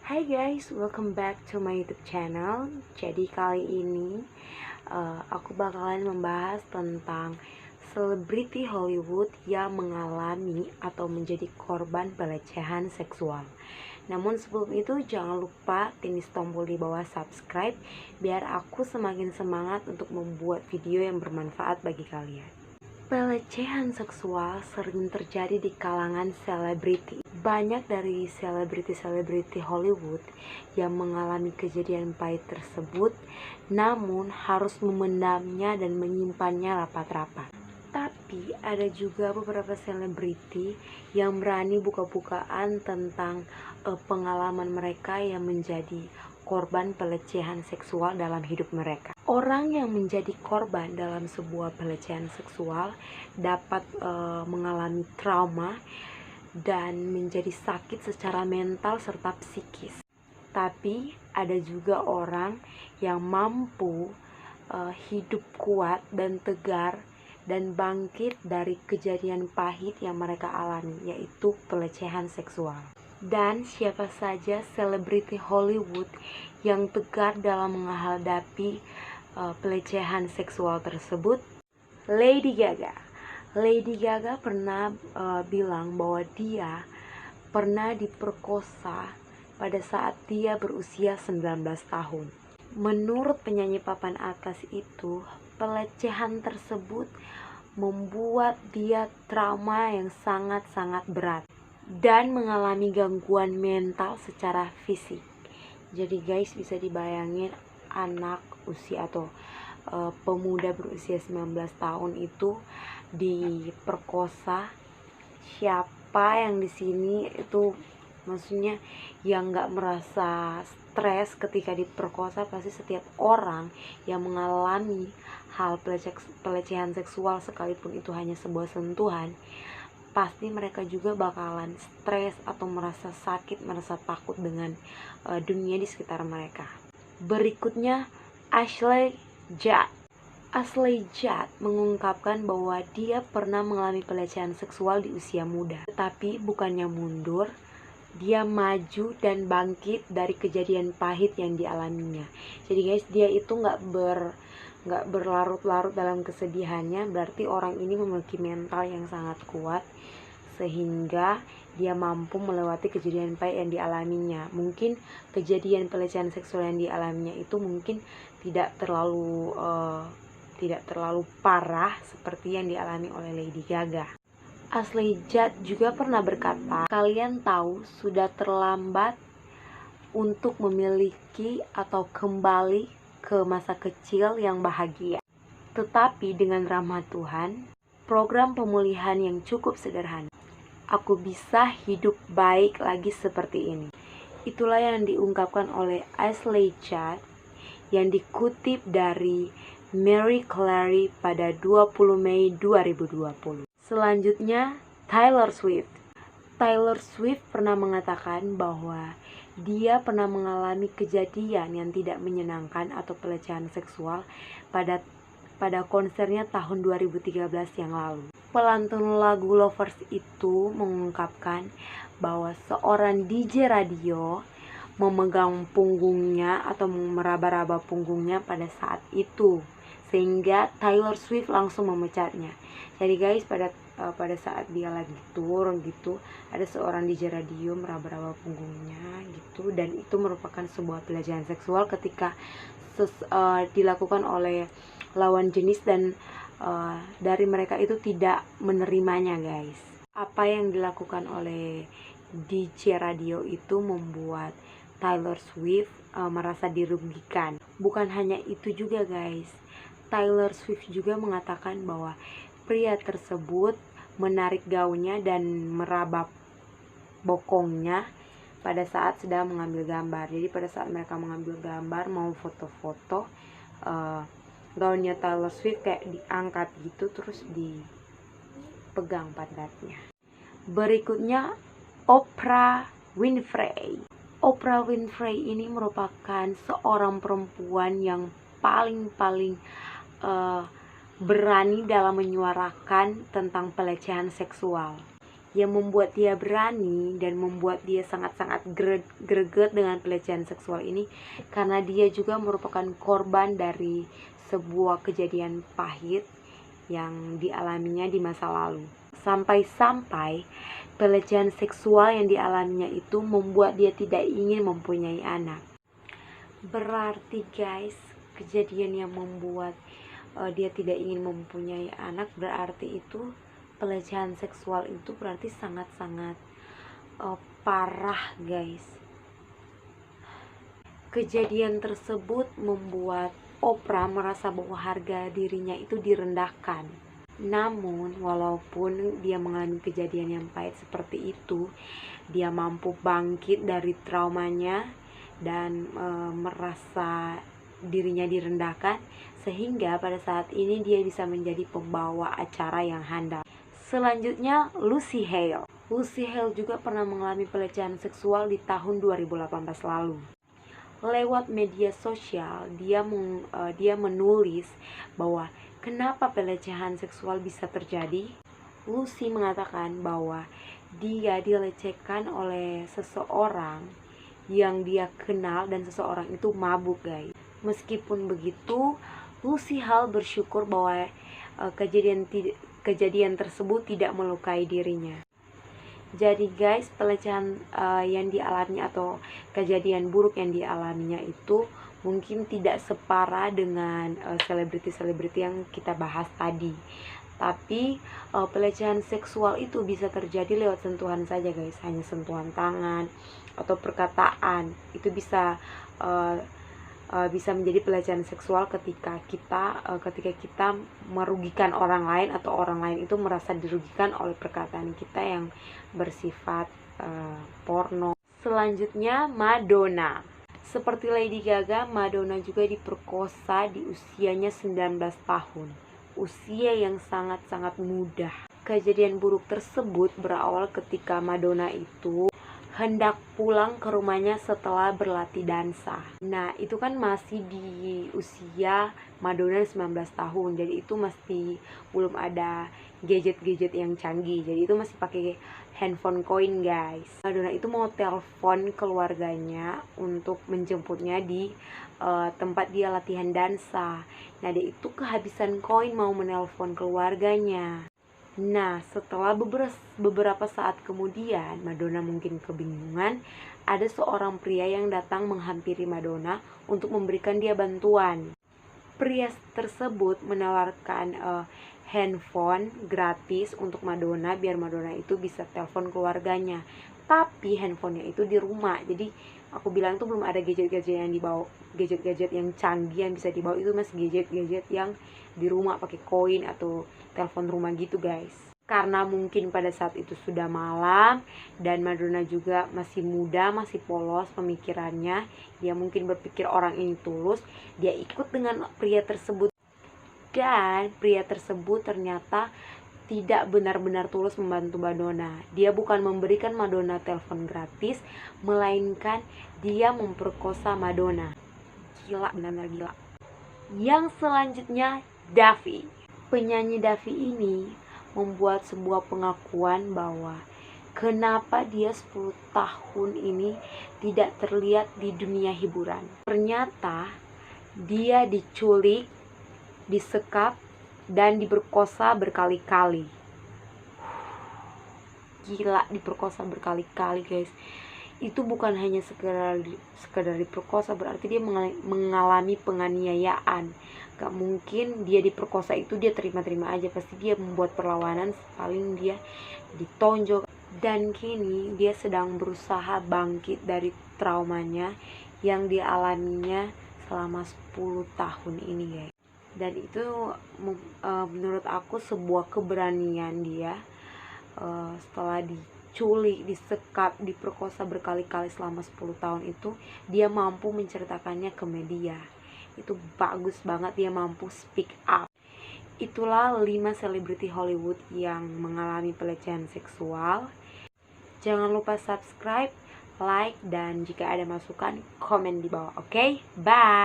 Hai guys, welcome back to my YouTube channel. Jadi kali ini aku bakalan membahas tentang selebriti Hollywood yang mengalami atau menjadi korban pelecehan seksual. Namun sebelum itu jangan lupa tenis tombol di bawah subscribe biar aku semakin semangat untuk membuat video yang bermanfaat bagi kalian. Pelecehan seksual sering terjadi di kalangan selebriti. Banyak dari selebriti-selebriti Hollywood yang mengalami kejadian pahit tersebut, namun harus memendamnya dan menyimpannya rapat-rapat. Tapi ada juga beberapa selebriti yang berani buka-bukaan tentang pengalaman mereka yang menjadi korban pelecehan seksual dalam hidup mereka. Orang yang menjadi korban dalam sebuah pelecehan seksual dapat mengalami trauma dan menjadi sakit secara mental serta psikis. Tapi ada juga orang yang mampu hidup kuat dan tegar dan bangkit dari kejadian pahit yang mereka alami, yaitu pelecehan seksual. Dan siapa saja selebriti Hollywood yang tegar dalam menghadapi pelecehan seksual tersebut? Lady Gaga. Lady Gaga pernah bilang bahwa dia pernah diperkosa pada saat dia berusia 19 tahun. Menurut penyanyi papan atas itu, pelecehan tersebut membuat dia trauma yang sangat-sangat berat dan mengalami gangguan mental secara fisik. Jadi guys, bisa dibayangin anak usia atau pemuda berusia 19 tahun itu diperkosa. Siapa yang di sini itu maksudnya yang nggak merasa stres ketika diperkosa? Pasti setiap orang yang mengalami hal pelecehan seksual, sekalipun itu hanya sebuah sentuhan, pasti mereka juga bakalan stres atau merasa sakit, merasa takut dengan dunia di sekitar mereka. Berikutnya, Ashley Judd. Ashley Judd mengungkapkan bahwa dia pernah mengalami pelecehan seksual di usia muda, tetapi bukannya mundur, dia maju dan bangkit dari kejadian pahit yang dialaminya. Jadi guys, dia itu nggak berlarut-larut dalam kesedihannya. Berarti orang ini memiliki mental yang sangat kuat sehingga dia mampu melewati kejadian pahit yang dialaminya. Mungkin kejadian pelecehan seksual yang dialaminya itu mungkin tidak terlalu parah seperti yang dialami oleh Lady Gaga. Ashley Judd juga pernah berkata, kalian tahu sudah terlambat untuk memiliki atau kembali ke masa kecil yang bahagia. Tetapi dengan rahmat Tuhan, program pemulihan yang cukup sederhana, aku bisa hidup baik lagi seperti ini. Itulah yang diungkapkan oleh Ashley Judd yang dikutip dari Marie Claire pada 20 Mei 2020. Selanjutnya, Taylor Swift. Taylor Swift pernah mengatakan bahwa dia pernah mengalami kejadian yang tidak menyenangkan atau pelecehan seksual pada konsernya tahun 2013 yang lalu. Pelantun lagu Lovers itu mengungkapkan bahwa seorang DJ radio memegang punggungnya atau meraba-raba punggungnya pada saat itu, sehingga Taylor Swift langsung memecatnya. Jadi guys, pada saat dia lagi tour gitu, ada seorang DJ radio meraba-raba punggungnya gitu, dan itu merupakan sebuah pelecehan seksual ketika dilakukan oleh lawan jenis dan dari mereka itu tidak menerimanya guys. Apa yang dilakukan oleh DJ radio itu membuat Taylor Swift merasa dirugikan. Bukan hanya itu juga guys, Taylor Swift juga mengatakan bahwa pria tersebut menarik gaunnya dan meraba bokongnya pada saat sedang mengambil gambar. Jadi pada saat mereka mengambil gambar, mau foto-foto, gaunnya Taylor Swift kayak diangkat gitu, terus dipegang pantatnya. Berikutnya, Oprah Winfrey. Oprah Winfrey ini merupakan seorang perempuan yang paling berani dalam menyuarakan tentang pelecehan seksual. yang membuat dia berani dan membuat dia sangat-sangat greget dengan pelecehan seksual ini karena dia juga merupakan korban dari sebuah kejadian pahit yang dialaminya di masa lalu. Sampai-sampai pelecehan seksual yang dialaminya itu membuat dia tidak ingin mempunyai anak. Berarti guys, kejadian yang membuat dia tidak ingin mempunyai anak berarti itu pelecehan seksual itu berarti sangat-sangat parah guys. Kejadian tersebut membuat Oprah merasa bahwa harga dirinya itu direndahkan. Namun walaupun dia mengalami kejadian yang pahit seperti itu, dia mampu bangkit dari traumanya dan merasa dirinya direndahkan, sehingga pada saat ini dia bisa menjadi pembawa acara yang handal. Selanjutnya, Lucy Hale. Lucy Hale juga pernah mengalami pelecehan seksual di tahun 2018 lalu. Lewat media sosial, dia menulis bahwa kenapa pelecehan seksual bisa terjadi. Lucy mengatakan bahwa dia dilecehkan oleh seseorang yang dia kenal dan seseorang itu mabuk guys. Meskipun begitu, Lucy Hale bersyukur bahwa kejadian tersebut tidak melukai dirinya. Jadi guys, pelecehan yang dialaminya atau kejadian buruk yang dialaminya itu mungkin tidak separah dengan selebriti-selebriti yang kita bahas tadi. Tapi pelecehan seksual itu bisa terjadi lewat sentuhan saja guys, hanya sentuhan tangan atau perkataan. Itu bisa menjadi pelecehan seksual ketika kita merugikan orang lain atau orang lain itu merasa dirugikan oleh perkataan kita yang bersifat porno. Selanjutnya, Madonna. Seperti Lady Gaga, Madonna juga diperkosa di usianya 19 tahun. Usia yang sangat-sangat muda. Kejadian buruk tersebut berawal ketika Madonna itu hendak pulang ke rumahnya setelah berlatih dansa. Nah, itu kan masih di usia Madonna 19 tahun. Jadi itu masih belum ada gadget-gadget yang canggih. Jadi itu masih pakai handphone koin, guys. Madonna itu mau telepon keluarganya untuk menjemputnya di tempat dia latihan dansa. Nah, dia itu kehabisan koin mau menelpon keluarganya. Nah, setelah beberapa saat kemudian, Madonna mungkin kebingungan, ada seorang pria yang datang menghampiri Madonna untuk memberikan dia bantuan. Pria tersebut menawarkan handphone gratis untuk Madonna biar Madonna itu bisa telepon keluarganya. Tapi handphonenya itu di rumah. Jadi aku bilang itu belum ada gadget-gadget yang dibawa, gadget-gadget yang canggih yang bisa dibawa, itu masih gadget-gadget yang di rumah pakai koin atau telepon rumah gitu guys. Karena mungkin pada saat itu sudah malam dan Madonna juga masih muda, masih polos pemikirannya, dia mungkin berpikir orang ini tulus, dia ikut dengan pria tersebut. Dan pria tersebut ternyata tidak benar-benar tulus membantu Madonna. Dia bukan memberikan Madonna telepon gratis, melainkan dia memperkosa Madonna. Gila, benar-benar gila. Yang selanjutnya, Daffy. Penyanyi Daffy ini membuat sebuah pengakuan bahwa kenapa dia 10 tahun ini tidak terlihat di dunia hiburan. Ternyata dia diculik, disekap, dan diperkosa berkali-kali. Gila, diperkosa berkali-kali guys. Itu bukan hanya sekedar diperkosa, berarti dia mengalami penganiayaan. Gak mungkin dia diperkosa itu dia terima-terima aja, pasti dia membuat perlawanan, paling dia ditonjok. Dan kini dia sedang berusaha bangkit dari traumanya yang dialaminya selama 10 tahun ini guys. Dan itu menurut aku sebuah keberanian dia, setelah diculik, disekap, diperkosa berkali-kali selama 10 tahun itu, dia mampu menceritakannya ke media. Itu bagus banget, dia mampu speak up. Itulah 5 selebriti Hollywood yang mengalami pelecehan seksual. Jangan lupa subscribe, like, dan jika ada masukan, komen di bawah. Oke? Bye!